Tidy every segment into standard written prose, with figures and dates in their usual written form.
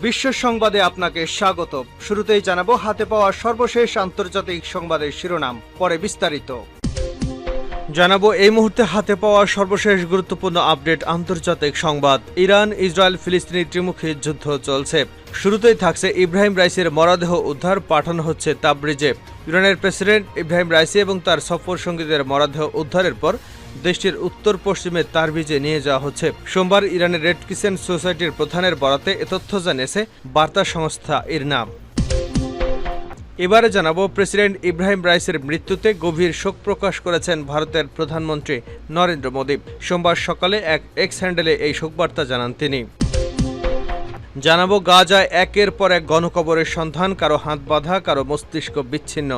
বিশ্ব সংবাদে আপনাকে স্বাগত। শুরুতেই জানাবো হাতে পাওয়া সর্বশেষ আন্তর্জাতিক সংবাদের শিরোনাম, পরে বিস্তারিত জানাবো। এই মুহূর্তে হাতে পাওয়া সর্বশেষ গুরুত্বপূর্ণ আপডেট আন্তর্জাতিক সংবাদ। ইরান ইসরায়েল ফিলিস্তিনি ত্রিমুখী যুদ্ধ চলছে। শুরুতেই থাকছে ইব্রাহিম রাইসির মরদেহ উদ্ধার, পাঠানো হচ্ছে তাবরিজে। ইরানের প্রেসিডেন্ট ইব্রাহিম রাইসি এবং তার সফর সঙ্গীদের মরদেহ উদ্ধারের পর দেশটির উত্তর পশ্চিমে তাবরিজে নিয়ে যাওয়া হচ্ছে। সোমবার ইরানের রেড ক্রিসেন্ট সোসাইটির প্রধানের বরাতে এ তথ্য জানিয়েছে বার্তা সংস্থা ইরনা। এবারে জানাবো, প্রেসিডেন্ট ইব্রাহিম রাইসির মৃত্যুতে গভীর শোক প্রকাশ করেছেন ভারতের প্রধানমন্ত্রী নরেন্দ্র মোদী। সোমবার সকালে এক এক্স হ্যান্ডেলে এই শোকবার্তা জানান তিনি। জানাবো, গাজায় একের পর এক গণকবরের সন্ধান, কারো হাত বাঁধা, কারো মস্তিষ্ক বিচ্ছিন্ন।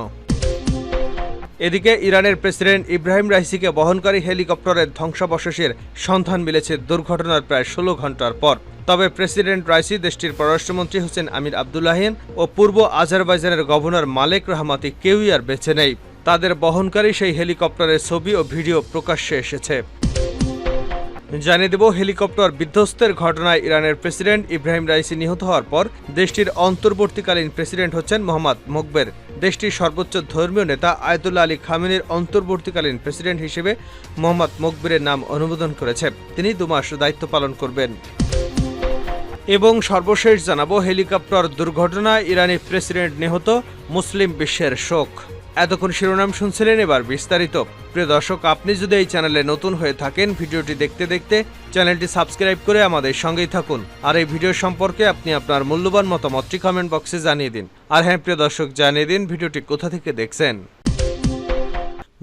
এদিকে ইরানের প্রেসিডেন্ট ইব্রাহিম রাইসিকে বহনকারী হেলিকপ্টারের ধ্বংসাবশেষের সন্ধান মিলেছে দুর্ঘটনার প্রায় 16 ঘন্টার পর। তবে প্রেসিডেন্ট রাইসি, দেশটির পররাষ্ট্রমন্ত্রী হোসেন আমির আবদুল্লাহিয়ান ও পূর্ব আজারবাইজানের গভর্নর মালেক রহমাতি কেউই আর বেঁচে নেই। তাদের বহনকারী সেই হেলিকপ্টারের ছবি ও ভিডিও প্রকাশ্যে এসেছে। জানিয়ে দেব, হেলিকপ্টার বিধ্বস্তের ঘটনায় ইরানের প্রেসিডেন্ট ইব্রাহিম রাইসি নিহত হওয়ার পর দেশটির অন্তর্বর্তীকালীন প্রেসিডেন্ট হচ্ছেন মোহাম্মদ মোকবের। দেশটির সর্বোচ্চ ধর্মীয় নেতা আয়াতুল্লাহ আলী খামেনির অন্তর্বর্তীকালীন প্রেসিডেন্ট হিসেবে মোহাম্মদ মোকবেরের নাম অনুমোদন করেছে। তিনি 2 মাস দায়িত্ব পালন করবেন। এবং সর্বশেষ জানাবো, হেলিকপ্টার দুর্ঘটনায় ইরানি প্রেসিডেন্ট নিহত, মুসলিম বিশ্বের শোক। এতক্ষণ শিরোনাম শুনছিলেন, এবার বিস্তারিত। প্রিয় দর্শক, আপনি যদি এই চ্যানেলে নতুন হয়ে থাকেন, ভিডিওটি দেখতে দেখতে চ্যানেলটি সাবস্ক্রাইব করে আমাদের সঙ্গেই থাকুন। আর এই ভিডিও সম্পর্কে আপনি আপনার মূল্যবান মতামতটি কমেন্ট বক্সে জানিয়ে দিন। আর হ্যাঁ প্রিয় দর্শক, জানিয়ে দিন ভিডিওটি কোথা থেকে দেখছেন।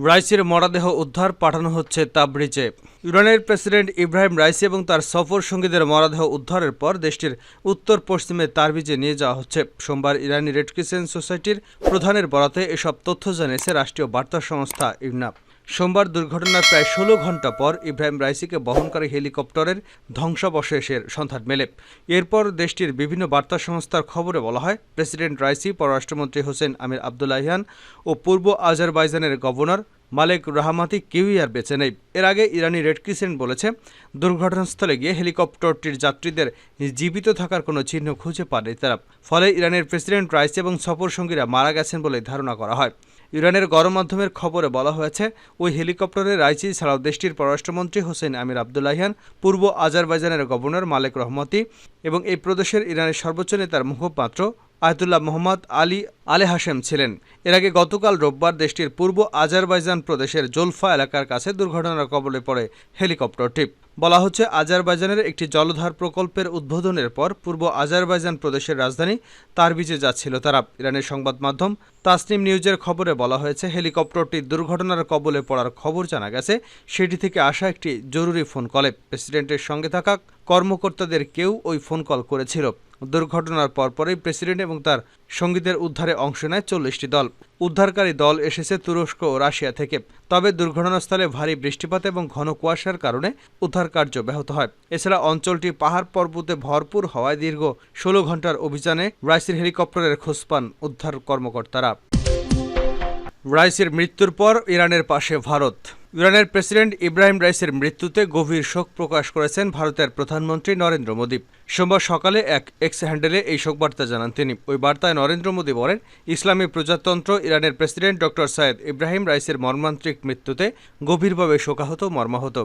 রাইসির মরদেহ উদ্ধার, পাঠানো হচ্ছে তাবরিজে। ইরানের প্রেসিডেন্ট ইব্রাহিম রাইসি এবং তার সফর সঙ্গীদের মরদেহ উদ্ধারের পর দেশটির উত্তর পশ্চিমে তাবরিজে নিয়ে যাওয়া হচ্ছে। সোমবার ইরানি রেড ক্রিসেন্ট সোসাইটির প্রধানের বরাতে এসব তথ্য জানিয়েছে রাষ্ট্রীয় বার্তা সংস্থা ইরনা। সোমবার দুর্ঘটনার প্রায় 16 ঘন্টা পর ইব্রাহিম রাইসিকে বহনকারী হেলিকপ্টারের ধ্বংসাবশেষের সন্ধান মেলে। এরপর দেশটির বিভিন্ন বার্তা সংস্থার খবরে বলা হয়, প্রেসিডেন্ট রাইসি, পররাষ্ট্রমন্ত্রী হোসেন আমির আবদুল্লাহিয়ান ও পূর্ব আজারবাইজানের গভর্নর মালেক রহমাতি কেউই আর বেঁচে নেই। এর আগে ইরানি রেড ক্রিসেন্ট বলেছে, দুর্ঘটনাস্থলে গিয়ে হেলিকপ্টারটির যাত্রীদের জীবিত থাকার কোনো চিহ্ন খুঁজে পায়নি তারা। ফলে ইরানের প্রেসিডেন্ট রাইসি এবং সফর সঙ্গীরা মারা গেছেন বলে ধারণা করা হয়। ইরানের গণমাধ্যমের খবরে বলা হয়েছে, ওই হেলিকপ্টারে রাইসি ছাড়াও দেশটির পররাষ্ট্রমন্ত্রী হোসেন আমির আবদুল্লাহিয়ান, পূর্ব আজারবাইজানের গভর্নর মালেক রহমাতি এবং এই প্রদেশের ইরানের সর্বোচ্চ নেতার মুখপাত্র আয়াতুল্লাহ মোহাম্মদ আলী আলে হাশেম ছিলেন। এর আগে গতকাল রোববার দেশটির পূর্ব আজারবাইজান প্রদেশের জোলফা এলাকার কাছে দুর্ঘটনার কবলে পড়ে হেলিকপ্টারটি। বলা হচ্ছে, আজারবাইজানের একটি জলধার প্রকল্পের উদ্বোধনের পর পূর্ব আজারবাইজান প্রদেশের রাজধানী তাবরিজে যাচ্ছিল তারা। ইরানের সংবাদ মাধ্যম তাসনিম নিউজের খবরে বলা হয়েছে, হেলিকপ্টারটি দুর্ঘটনার কবলে পড়ার খবর জানা গেছে সেটি থেকে আসা একটি জরুরি ফোন কলে। প্রেসিডেন্টের সঙ্গে থাকা কর্মকর্তাদের কেউ ওই ফোন কল করেছিল। দুর্ঘটনার পরপরই প্রেসিডেন্ট এবং তার সঙ্গীদের উদ্ধারে অংশ নেয় 40টি দল। উদ্ধারকারী দল এসেছে তুরস্ক ও রাশিয়া থেকে। তবে দুর্ঘটনাস্থলে ভারী বৃষ্টিপাত এবং ঘন কুয়াশার কারণে উদ্ধার কার্য ব্যাহত হয়। এছাড়া অঞ্চলটি পাহাড় পর্বতে ভরপুর হওয়ায় দীর্ঘ 16 ঘন্টার অভিযানে রাইসির হেলিকপ্টারের খোঁজ পান উদ্ধার কর্মকর্তারা। রাইসির মৃত্যুর পর ইরানের পাশে ভারত। ইরানের প্রেসিডেন্ট ইব্রাহিম রাইসির মৃত্যুতে গভীর শোক প্রকাশ করেছেন ভারতের প্রধানমন্ত্রী নরেন্দ্র মোদী। সোমবার সকালে এক এক্স হ্যান্ডেলে এই শোকবার্তা জানান তিনি। ওই বার্তায় নরেন্দ্র মোদী বলেন, ইসলামী প্রজাতন্ত্র ইরানের প্রেসিডেন্ট ডক্টর সাইয়েদ ইব্রাহিম রাইসির মর্মান্তিক মৃত্যুতে গভীরভাবে শোকাহত, মর্মাহত।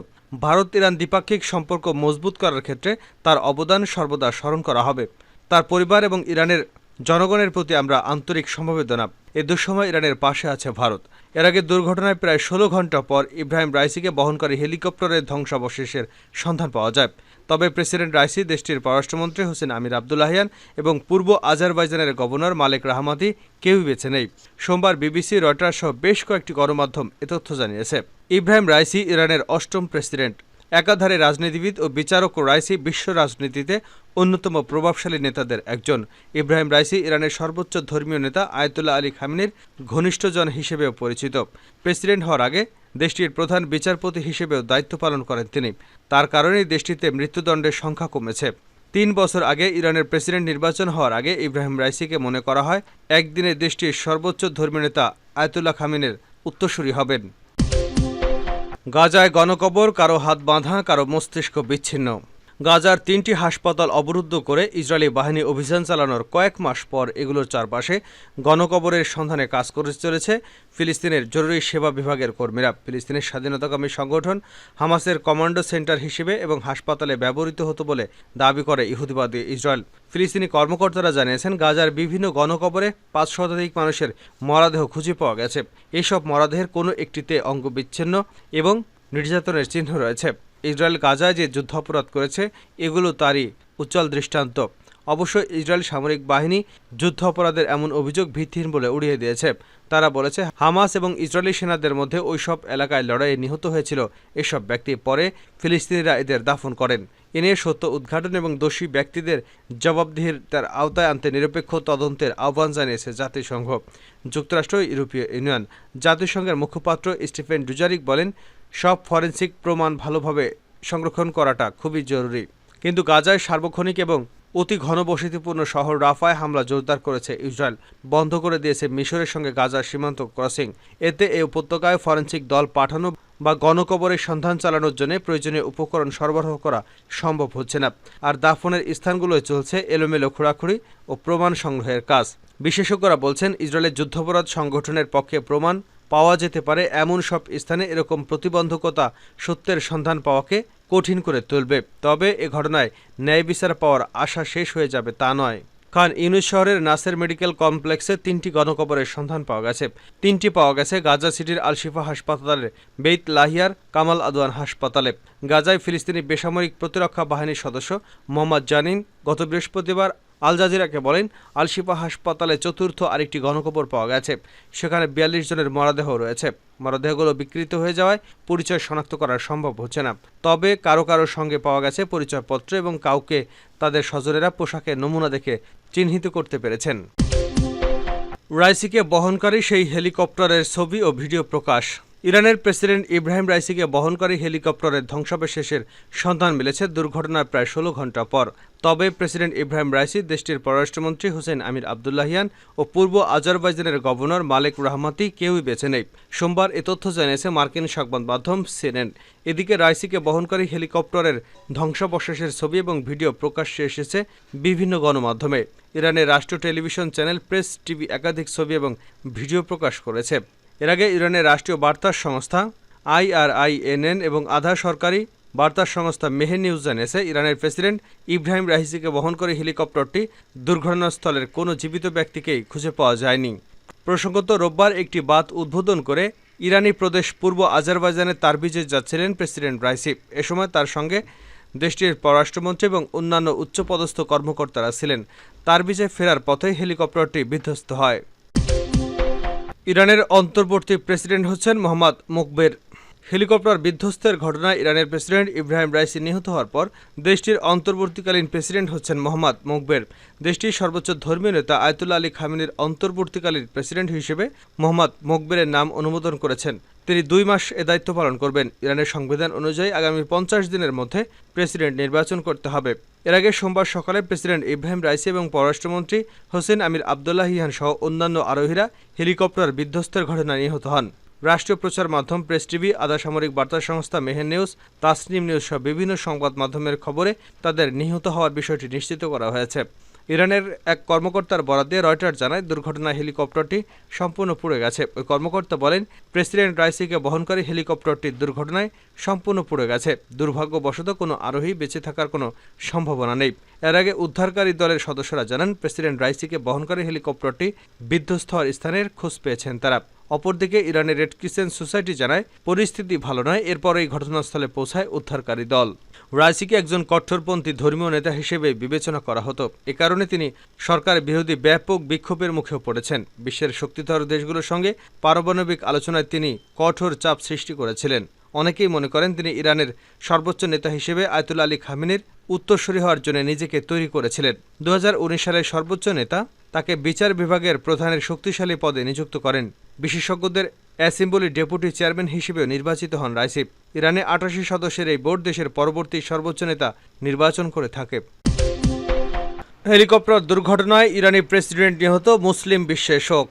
ভারত ইরান দ্বিপাক্ষিক সম্পর্ক মজবুত করার ক্ষেত্রে তার অবদান সর্বদা স্মরণ করা হবে। তার পরিবার এবং ইরানের জনগণের প্রতি আমরা আন্তরিক সমবেদনা। এই দুঃসময় ইরানের পাশে আছে ভারত। এর আগে দুর্ঘটনায় প্রায় 16 ঘন্টা পর ইব্রাহিম রাইসিকে বহনকারী হেলিকপ্টারের ধ্বংসাবশেষের সন্ধান পাওয়া যায়। তবে প্রেসিডেন্ট রাইসি, দেশটির পররাষ্ট্রমন্ত্রী হোসেন আমির আবদুল্লাহিয়ান এবং পূর্ব আজারবাইজানের গভর্নর মালেক রহমাতি কেউই বেঁচে নেই। সোমবার বিবিসি, রয়টার্স সহ বেশ কয়েকটি গণমাধ্যম এ তথ্য জানিয়েছে। ইব্রাহিম রাইসি ইরানের 8ম প্রেসিডেন্ট। একাধারে রাজনীতিবিদ ও বিচারক রাইসি বিশ্ব রাজনীতিতে অন্যতম প্রভাবশালী নেতাদের একজন। ইব্রাহিম রাইসি ইরানের সর্বোচ্চ ধর্মীয় নেতা আয়াতুল্লাহ আলী খামেনির ঘনিষ্ঠজন হিসেবেও পরিচিত। প্রেসিডেন্ট হওয়ার আগে দেশটির প্রধান বিচারপতি হিসেবেও দায়িত্ব পালন করেন তিনি। তার কারণেই দেশটিতে মৃত্যুদণ্ডের সংখ্যা কমেছে। 3 বছর আগে ইরানের প্রেসিডেন্ট নির্বাচন হওয়ার আগে ইব্রাহিম রাইসিকে মনে করা হয় একদিনে দেশটির সর্বোচ্চ ধর্মীয় নেতা আয়াতুল্লাহ খামেনির উত্তরসূরি হবেন। গাজায় গণকবর, কারো হাত বাঁধা, কারো মস্তিষ্ক বিচ্ছিন্ন। গাজার ৩টি হাসপাতাল অবরুদ্ধ করে ইসরায়েলি বাহিনী অভিযান চালানোর কয়েক মাস পর এগুলোর চারপাশে গণকবরের সন্ধানে কাজ করে চলেছে ফিলিস্তিনের জরুরি সেবা বিভাগের কর্মীরা। ফিলিস্তিনের স্বাধীনতাকামী সংগঠন হামাসের কমান্ডো সেন্টার হিসেবে এবং হাসপাতালে ব্যবহৃত হতো বলে দাবি করে ইহুদিবাদী ইসরায়েল। ফিলিস্তিনি কর্মকর্তারা জানিয়েছেন, গাজার বিভিন্ন গণকবরে ৫ শতাধিক মানুষের মরদেহ খুঁজে পাওয়া গেছে। এসব মরদেহের কোনো একটিতে অঙ্গ বিচ্ছিন্ন এবং নির্যাতনের চিহ্ন রয়েছে। ইসরায়েল গাজায় যে যুদ্ধাপরাধ করেছে এগুলো তারই উজ্জ্বল দৃষ্টান্ত। অবশ্য ইসরায়েল সামরিক বাহিনী যুদ্ধাপরাধের এমন অভিযোগ ভিত্তিহীন বলে উড়িয়ে দিয়েছে। তারা বলেছে, হামাস এবং ইসরায়েলি সেনাদের মধ্যে ওইসব এলাকায় লড়াইয়ে নিহত হয়েছিল এসব ব্যক্তি। পরে ফিলিস্তিনিরা এদের দাফন করেন। এ নিয়ে সত্য উদ্ঘাটন এবং দোষী ব্যক্তিদের জবাবদিহিতার আওতায় আনতে নিরপেক্ষ তদন্তের আহ্বান জানিয়েছে জাতিসংঘ, যুক্তরাষ্ট্র, ইউরোপীয় ইউনিয়ন। জাতিসংঘের মুখপাত্র স্টিফেন ডুজারিক বলেন, সব ফরেনসিক প্রমাণ ভালোভাবে সংরক্ষণ করাটা খুবই জরুরি। কিন্তু গাজায় সার্বক্ষণিক এবং অতি ঘনবসতিপূর্ণ শহর রাফায় হামলা জোরদার করেছে ইসরায়েল। বন্ধ করে দিয়েছে মিশরের সঙ্গে গাজার সীমান্ত ক্রসিং। এতে এই উপত্যকায় ফরেনসিক দল পাঠানো বা গণকবরের সন্ধান চালানোর জন্য প্রয়োজনীয় উপকরণ সরবরাহ করা সম্ভব হচ্ছে না। আর দাফনের স্থানগুলোয় চলছে এলোমেলো খোঁড়াখুঁড়ি ও প্রমাণ সংগ্রহের কাজ। বিশেষজ্ঞরা বলছেন, ইসরায়েলের যুদ্ধাপরাধ সংগঠনের পক্ষে প্রমাণ পাওয়া যেতে পারে এমন সব স্থানে এরকম প্রতিবন্ধকতা সত্যের সন্ধান পাওয়াকে কঠিন করে তুলবে। তবে এ ঘটনায় ন্যায় বিচার পাওয়ার আশা শেষ হয়ে যাবে তা নয়। খান ইউনিস শহরের নাসের মেডিকেল কমপ্লেক্সে 3টি গণকবরের সন্ধান পাওয়া গেছে। 3টি পাওয়া গেছে গাজা সিটির আল শিফা হাসপাতালের বেইত লাহিয়ার কামাল আদওয়ান হাসপাতালে। গাজায় ফিলিস্তিনি বেসামরিক প্রতিরক্ষা বাহিনীর সদস্য মোহাম্মদ জানিন গত বৃহস্পতিবার আল জাজিরাকে বলেন, আল শিফা হাসপাতালে চতুর্থ আরেকটি গণকবর পাওয়া গেছে। সেখানে ৪২ জনের মরদেহ রয়েছে। মরদেহগুলো বিকৃত হয়ে যাওয়ায় পরিচয় শনাক্ত করা সম্ভব হচ্ছে না। তবে কারো সঙ্গে পাওয়া গেছে পরিচয়পত্র এবং কাউকে তাদের স্বজনেরা পোশাকের নমুনা দেখে চিহ্নিত করতে পেরেছেন। রাইসিকে বহনকারী সেই হেলিকপ্টারের ছবি ও ভিডিও প্রকাশ। ইরানের প্রেসিডেন্ট ইব্রাহিম রাইসিকে বহনকারী হেলিকপ্টারের ধ্বংসাবশেষের সন্ধান মিলেছে দুর্ঘটনার প্রায় ১৬ ঘণ্টা পর। তবে প্রেসিডেন্ট ইব্রাহিম রাইসি, দেশটির পররাষ্ট্রমন্ত্রী হোসেন আমির আবদুল্লাহিয়ান ও পূর্ব আজারবাইজানের গভর্নর মালেক রাহমাতি কেউই বেঁচে নেই। সোমবার এ তথ্য জানিয়েছে মার্কিন সংবাদ মাধ্যম সিএনএন। এদিকে রাইসিকে বহনকারী হেলিকপ্টারের ধ্বংসাবশেষের ছবি এবং ভিডিও প্রকাশ্যে এসেছে বিভিন্ন গণমাধ্যমে। ইরানের রাষ্ট্রীয় টেলিভিশন চ্যানেল প্রেস টিভি একাধিক ছবি এবং ভিডিও প্রকাশ করেছে। এর আগে ইরানের রাষ্ট্রীয় বার্তা সংস্থা IRINN এবং আধা সরকারি বার্তা সংস্থা মেহের নিউজ জানিয়েছে, ইরানের প্রেসিডেন্ট ইব্রাহিম রাইসিকে বহন করে হেলিকপ্টারটি দুর্ঘটনাস্থলের কোনো জীবিত ব্যক্তিকেই খুঁজে পাওয়া যায়নি। প্রসঙ্গত, রোববার একটি বাঁধ উদ্বোধন করে ইরানি প্রদেশ পূর্ব আজারবাইজানের তারবিজে যাচ্ছিলেন প্রেসিডেন্ট রাইসি। এ সময় তার সঙ্গে দেশটির পররাষ্ট্রমন্ত্রী এবং অন্যান্য উচ্চপদস্থ কর্মকর্তারা ছিলেন। তারবিজে ফেরার পথে হেলিকপ্টারটি বিধ্বস্ত হয়। ইরানের অন্তর্বর্তী প্রেসিডেন্ট হচ্ছেন মোহাম্মদ মোকবের। হেলিকপ্টার বিধ্বস্তের ঘটনায় ইরানের প্রেসিডেন্ট ইব্রাহিম রাইসি নিহত হওয়ার পর দেশটির অন্তর্বর্তীকালীন প্রেসিডেন্ট হচ্ছেন মোহাম্মদ মোকবের। দেশটির সর্বোচ্চ ধর্মীয় নেতা আয়াতুল্লাহ আলী খামেনির অন্তর্বর্তীকালীন প্রেসিডেন্ট হিসেবে মোহাম্মদ মোকবেরের নাম অনুমোদন করেছেন। তিনি 2 মাস এ দায়িত্ব পালন করবেন। ইরানের সংবিধান অনুযায়ী আগামী 50 দিনের মধ্যে প্রেসিডেন্ট নির্বাচন করতে হবে। এর আগে সোমবার সকালে প্রেসিডেন্ট ইব্রাহিম রাইসি এবং পররাষ্ট্রমন্ত্রী হোসেন আমির আবদুল্লাহিয়ান সহ অন্যান্য আরোহীরা হেলিকপ্টার বিধ্বস্তের ঘটনায় নিহত হন। রাষ্ট্রীয় প্রচার মাধ্যম প্রেস টিভি, আধা সামরিক বার্তা সংস্থা মেহের নিউজ, তাসনিম নিউজ সহ বিভিন্ন সংবাদ মাধ্যমের খবরে তাদের নিহত হওয়ার বিষয়টি নিশ্চিত করা হয়েছে। ইরানের এক কর্মকর্তার বরাত দিয়ে রয়টার্স জানায়, দুর্ঘটনায় হেলিকপ্টারটি সম্পূর্ণ পুড়ে গেছে। ওই কর্মকর্তা বলেন, প্রেসিডেন্ট রাইসিকে বহনকারী হেলিকপ্টারটি দুর্ঘটনায় সম্পূর্ণ পুড়ে গেছে। দুর্ভাগ্যবশত কোনো আরোহী বেঁচে থাকার কোনো সম্ভাবনা নেই। এর আগে উদ্ধারকারী দলের সদস্যরা জানান, প্রেসিডেন্ট রাইসিকে বহনকারী হেলিকপ্টারটি বিধ্বস্ত হওয়ার স্থানের খোঁজ পেয়েছেন তারা। অপরদিকে ইরানের রেড ক্রিসেন্ট সোসাইটি জানায়, পরিস্থিতি ভালো নয়। এরপরেই ঘটনাস্থলে পৌঁছায় উদ্ধারকারী দল। রাইসিকে একজন কট্টরপন্থী ধর্মীয় নেতা হিসেবে বিবেচনা করা হতো। এ কারণে তিনি সরকার বিরোধী ব্যাপক বিক্ষোভের মুখেও পড়েছেন। বিশ্বের শক্তিধর দেশগুলোর সঙ্গে পারমাণবিক আলোচনায় তিনি কঠোর চাপ সৃষ্টি করেছিলেন। অনেকেই মনে করেন তিনি ইরানের সর্বোচ্চ নেতা হিসেবে আয়াতুল্লাহ আলী খামেনির উত্তরসূরি হওয়ার জন্য নিজেকে তৈরি করেছিলেন। 2019 সালের সর্বোচ্চ নেতা তাকে বিচার বিভাগের প্রধানের শক্তিশালী পদে নিযুক্ত করেন। বিশেষজ্ঞদের অ্যাসেম্বলি ডেপুটি চেয়ারম্যান হিসেবেও নির্বাচিত হন রাইসি। ইরানে 88 সদস্যের এই বোর্ড দেশের পরবর্তী সর্বোচ্চ নেতা নির্বাচন করে থাকে। হেলিকপ্টার দুর্ঘটনায় ইরানি প্রেসিডেন্ট নিহত, মুসলিম বিশ্বে শোক।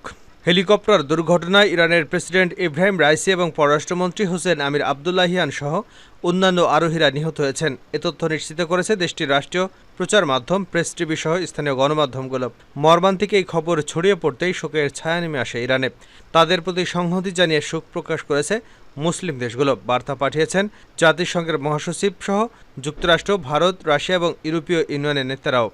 হেলিকপ্টার দুর্ঘটনায় ইরানের প্রেসিডেন্ট ইব্রাহিম রাইসি এবং পররাষ্ট্রমন্ত্রী হোসেন আমির আবদুল্লাহিয়ান সহ অন্যান্য আরোহীরা নিহত হয়েছেন। এ তথ্য নিশ্চিত করেছে দেশটির রাষ্ট্রীয় প্রচার মাধ্যম প্রেস টিভি সহ স্থানীয় গণমাধ্যমগুলো। মর্মান্তিক এই খবর ছড়িয়ে পড়তেই শোকের ছায়া নেমে আসে ইরানে। তাদের প্রতি সংহতি জানিয়ে শোক প্রকাশ করেছে মুসলিম দেশগুলো। বার্তা পাঠিয়েছেন জাতিসংঘের মহাসচিব সহ যুক্তরাষ্ট্র, ভারত, রাশিয়া এবং ইউরোপীয় ইউনিয়নের নেতারাও।